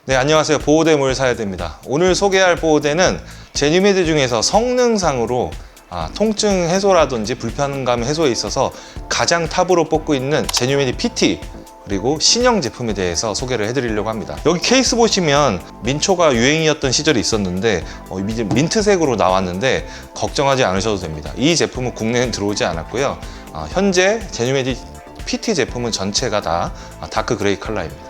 네, 안녕하세요. 보호대 물사야대입니다. 오늘 소개할 보호대는 제뉴메디 중에서 성능상으로 통증 해소라든지 불편감 해소에 있어서 가장 탑으로 뽑고 있는 제뉴메디 PT 그리고 신형 제품에 대해서 소개를 해드리려고 합니다. 여기 케이스 보시면 민초가 유행이었던 시절이 있었는데 이제 민트색으로 나왔는데 걱정하지 않으셔도 됩니다. 이 제품은 국내엔 들어오지 않았고요. 현재 제뉴메디 PT 제품은 전체가 다 다크 그레이 컬러입니다.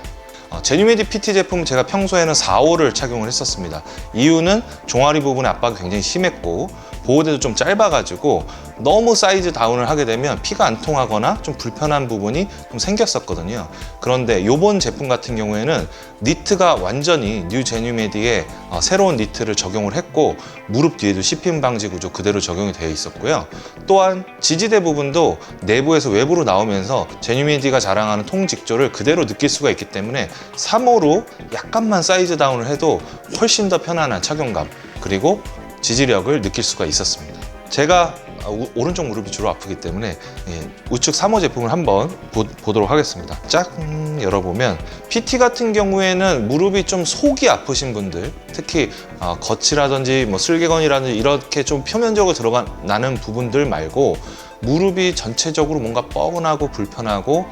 제뉴메디 PT 제품 제가 평소에는 4호를 착용을 했었습니다. 이유는 종아리 부분의 압박이 굉장히 심했고 보호대도 좀 짧아가지고 너무 사이즈 다운을 하게 되면 피가 안 통하거나 좀 불편한 부분이 좀 생겼었거든요. 그런데 이번 제품 같은 경우에는 니트가 완전히 뉴 제뉴메디의 새로운 니트를 적용을 했고 무릎 뒤에도 씹힘 방지 구조 그대로 적용이 되어 있었고요. 또한 지지대 부분도 내부에서 외부로 나오면서 제뉴메디가 자랑하는 통직조를 그대로 느낄 수가 있기 때문에 3호로 약간만 사이즈 다운을 해도 훨씬 더 편안한 착용감 그리고 지지력을 느낄 수가 있었습니다. 제가 오른쪽 무릎이 주로 아프기 때문에 우측 3호 제품을 한번 보도록 하겠습니다. 쫙 열어보면 PT 같은 경우에는 무릎이 좀 속이 아프신 분들, 특히 거치라든지 슬개건이라든지 이렇게 좀 표면적으로 드러나는 부분들 말고 무릎이 전체적으로 뭔가 뻐근하고 불편하고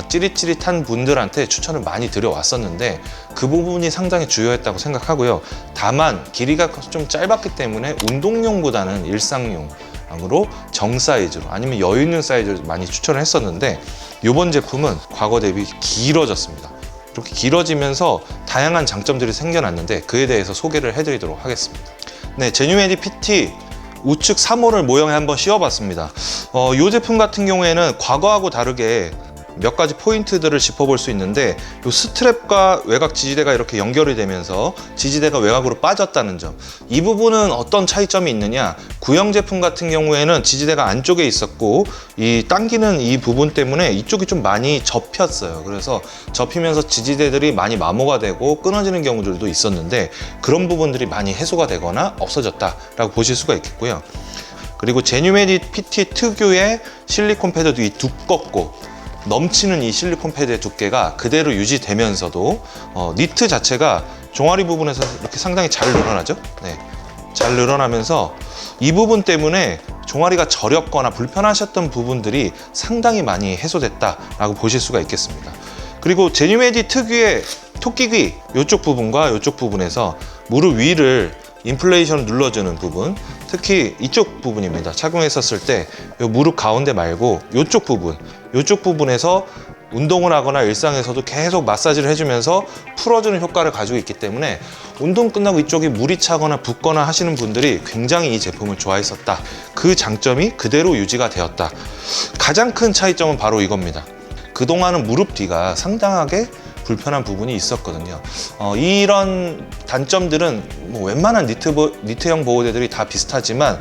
찌릿찌릿한 분들한테 추천을 많이 드려왔었는데 그 부분이 상당히 주요했다고 생각하고요. 다만 길이가 좀 짧았기 때문에 운동용보다는 일상용으로 정 사이즈로 아니면 여유 있는 사이즈를 많이 추천을 했었는데 이번 제품은 과거 대비 길어졌습니다. 이렇게 길어지면서 다양한 장점들이 생겨났는데 그에 대해서 소개를 해드리도록 하겠습니다. 네, 제뉴메디 PT 우측 3호를 모형에 한번 씌워봤습니다. 이 제품 같은 경우에는 과거하고 다르게 몇 가지 포인트들을 짚어볼 수 있는데 이 스트랩과 외곽 지지대가 이렇게 연결이 되면서 지지대가 외곽으로 빠졌다는 점, 이 부분은 어떤 차이점이 있느냐, 구형 제품 같은 경우에는 지지대가 안쪽에 있었고 이 당기는 이 부분 때문에 이쪽이 좀 많이 접혔어요. 그래서 접히면서 지지대들이 많이 마모가 되고 끊어지는 경우들도 있었는데 그런 부분들이 많이 해소가 되거나 없어졌다라고 보실 수가 있겠고요. 그리고 제뉴메디 PT 특유의 실리콘 패드도 이 두껍고 넘치는 이 실리콘 패드의 두께가 그대로 유지되면서도 니트 자체가 종아리 부분에서 이렇게 상당히 잘 늘어나죠. 네, 잘 늘어나면서 이 부분 때문에 종아리가 저렸거나 불편하셨던 부분들이 상당히 많이 해소됐다라고 보실 수가 있겠습니다. 그리고 제뉴메디 특유의 토끼귀 이쪽 부분과 이쪽 부분에서 무릎 위를 인플레이션을 눌러주는 부분, 특히 이쪽 부분입니다. 착용했었을 때 이 무릎 가운데 말고 이쪽 부분에서 운동을 하거나 일상에서도 계속 마사지를 해주면서 풀어주는 효과를 가지고 있기 때문에 운동 끝나고 이쪽이 물이 차거나 붓거나 하시는 분들이 굉장히 이 제품을 좋아했었다. 그 장점이 그대로 유지가 되었다. 가장 큰 차이점은 바로 이겁니다. 그동안은 무릎 뒤가 상당하게 불편한 부분이 있었거든요. 이런 단점들은 웬만한 니트형 보호대들이 다 비슷하지만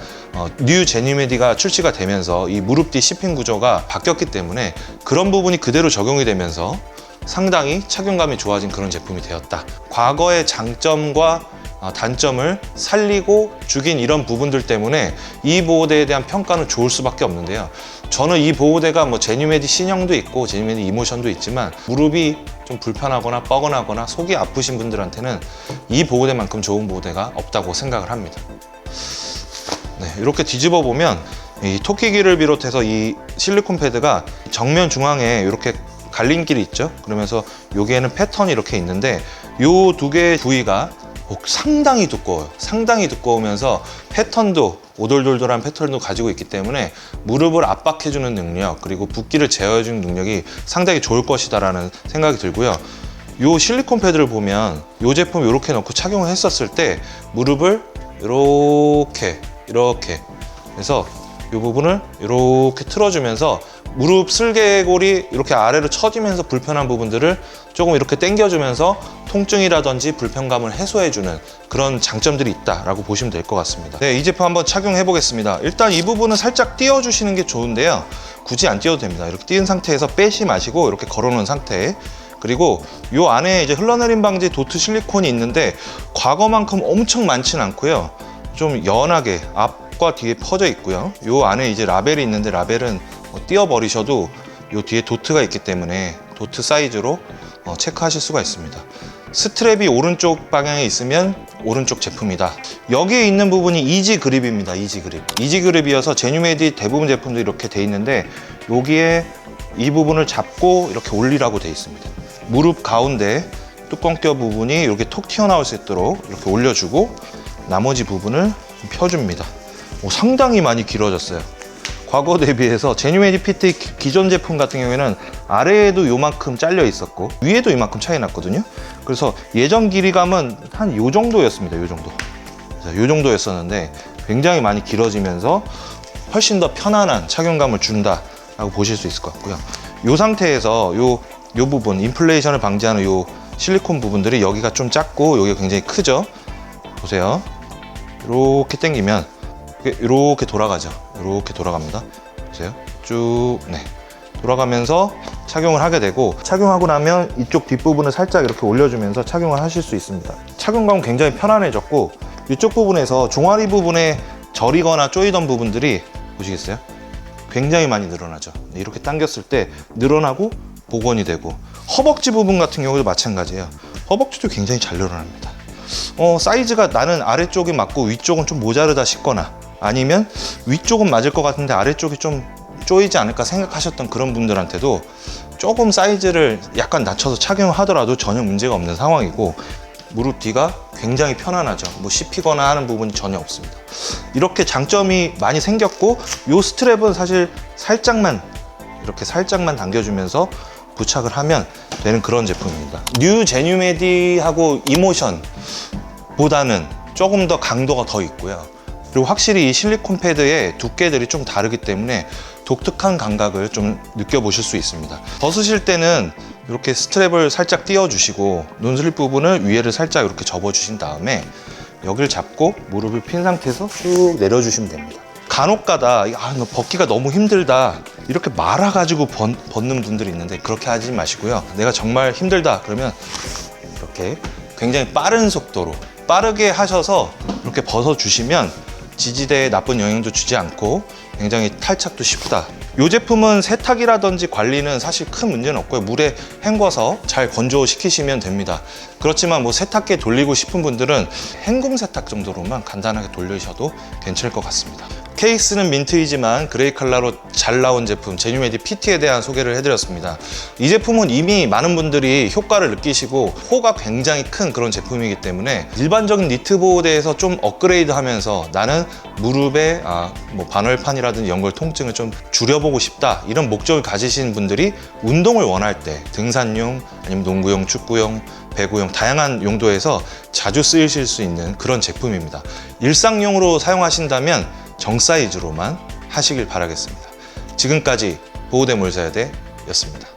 뉴 제뉴메디가 출시가 되면서 이 무릎 뒤 씹힌 구조가 바뀌었기 때문에 그런 부분이 그대로 적용이 되면서 상당히 착용감이 좋아진 그런 제품이 되었다. 과거의 장점과 단점을 살리고 죽인 이런 부분들 때문에 이 보호대에 대한 평가는 좋을 수밖에 없는데요. 저는 이 보호대가 제뉴메디 신형도 있고 제뉴메디 이모션도 있지만 무릎이 좀 불편하거나 뻐근하거나 속이 아프신 분들한테는 이 보호대만큼 좋은 보호대가 없다고 생각을 합니다. 네, 이렇게 뒤집어 보면 이 토끼귀를 비롯해서 이 실리콘 패드가 정면 중앙에 이렇게 갈림길이 있죠. 그러면서 여기에는 패턴이 이렇게 있는데 이 두 개의 부위가 상당히 두꺼워요. 상당히 두꺼우면서 패턴도 오돌돌돌한 패턴도 가지고 있기 때문에 무릎을 압박해주는 능력 그리고 붓기를 제어해주는 능력이 상당히 좋을 것이다라는 생각이 들고요. 이 실리콘 패드를 보면 이 제품 이렇게 넣고 착용을 했었을 때 무릎을 이렇게 그래서 이 부분을 이렇게 틀어주면서 무릎 슬개골이 이렇게 아래로 처지면서 불편한 부분들을 조금 이렇게 당겨주면서 통증이라든지 불편감을 해소해주는 그런 장점들이 있다라고 보시면 될 것 같습니다. 네, 이 제품 한번 착용해 보겠습니다. 일단 이 부분은 살짝 띄워주시는 게 좋은데요. 굳이 안 띄워도 됩니다. 이렇게 띄운 상태에서 빼시 마시고 이렇게 걸어놓은 상태. 그리고 이 안에 이제 흘러내림 방지 도트 실리콘이 있는데 과거만큼 엄청 많지는 않고요. 좀 연하게 앞과 뒤에 퍼져 있고요. 이 안에 이제 라벨이 있는데 라벨은 띄워버리셔도 이 뒤에 도트가 있기 때문에 도트 사이즈로 체크하실 수가 있습니다. 스트랩이 오른쪽 방향에 있으면 오른쪽 제품이다. 여기에 있는 부분이 이지 그립입니다. 이지 그립. 이지 그립이어서 제뉴메디 대부분 제품도 이렇게 돼 있는데 여기에 이 부분을 잡고 이렇게 올리라고 돼 있습니다. 무릎 가운데 뚜껑뼈 부분이 이렇게 톡 튀어나올 수 있도록 이렇게 올려주고 나머지 부분을 펴줍니다. 상당히 많이 길어졌어요. 과거 대비해서 제뉴메디 PT 기존 제품 같은 경우에는 아래에도 요만큼 잘려 있었고 위에도 이만큼 차이 났거든요. 그래서 예전 길이감은 한 요 정도였습니다. 요 정도. 요 정도였었는데 굉장히 많이 길어지면서 훨씬 더 편안한 착용감을 준다라고 보실 수 있을 것 같고요. 이 상태에서 요 부분 인플레이션을 방지하는 요 실리콘 부분들이 여기가 좀 작고 여기가 굉장히 크죠. 보세요. 이렇게 당기면 이렇게 돌아가죠. 이렇게 돌아갑니다. 보세요. 쭉 돌아가면서 착용을 하게 되고, 착용하고 나면 이쪽 뒷부분을 살짝 이렇게 올려주면서 착용을 하실 수 있습니다. 착용감은 굉장히 편안해졌고, 이쪽 부분에서 종아리 부분에 저리거나 조이던 부분들이 보시겠어요? 굉장히 많이 늘어나죠. 이렇게 당겼을 때 늘어나고 복원이 되고, 허벅지 부분 같은 경우도 마찬가지예요. 허벅지도 굉장히 잘 늘어납니다. 사이즈가 나는 아래쪽이 맞고 위쪽은 좀 모자르다 싶거나, 아니면 위쪽은 맞을 것 같은데 아래쪽이 좀 쪼이지 않을까 생각하셨던 그런 분들한테도 조금 사이즈를 약간 낮춰서 착용하더라도 전혀 문제가 없는 상황이고, 무릎 뒤가 굉장히 편안하죠. 뭐 씹히거나 하는 부분이 전혀 없습니다. 이렇게 장점이 많이 생겼고, 이 스트랩은 사실 이렇게 살짝만 당겨주면서 부착을 하면 되는 그런 제품입니다. 뉴 제뉴메디하고 이모션 보다는 조금 더 강도가 더 있고요. 그리고 확실히 이 실리콘 패드의 두께들이 좀 다르기 때문에 독특한 감각을 좀 느껴보실 수 있습니다. 벗으실 때는 이렇게 스트랩을 살짝 띄워주시고 논슬립 부분을 위에를 살짝 이렇게 접어주신 다음에 여기를 잡고 무릎을 핀 상태에서 쭉 내려주시면 됩니다. 간혹가다 벗기가 너무 힘들다 이렇게 말아가지고 벗는 분들이 있는데 그렇게 하지 마시고요. 내가 정말 힘들다 그러면 이렇게 굉장히 빠른 속도로 빠르게 하셔서 이렇게 벗어주시면 지지대에 나쁜 영향도 주지 않고 굉장히 탈착도 쉽다. 이 제품은 세탁이라든지 관리는 사실 큰 문제는 없고요. 물에 헹궈서 잘 건조시키시면 됩니다. 그렇지만 뭐 세탁기에 돌리고 싶은 분들은 헹굼 세탁 정도로만 간단하게 돌리셔도 괜찮을 것 같습니다. 케이스는 민트이지만 그레이 컬러로 잘 나온 제품 제뉴메디 PT에 대한 소개를 해드렸습니다. 이 제품은 이미 많은 분들이 효과를 느끼시고 호가 굉장히 큰 그런 제품이기 때문에 일반적인 니트 보호대에서 좀 업그레이드 하면서 나는 무릎에 뭐 반월판이라든지 연골 통증을 좀 줄여보고 싶다 이런 목적을 가지신 분들이 운동을 원할 때 등산용 아니면 농구용, 축구용, 배구용 다양한 용도에서 자주 쓰이실 수 있는 그런 제품입니다. 일상용으로 사용하신다면 정 사이즈로만 하시길 바라겠습니다. 지금까지 보호대 몰사야대였습니다.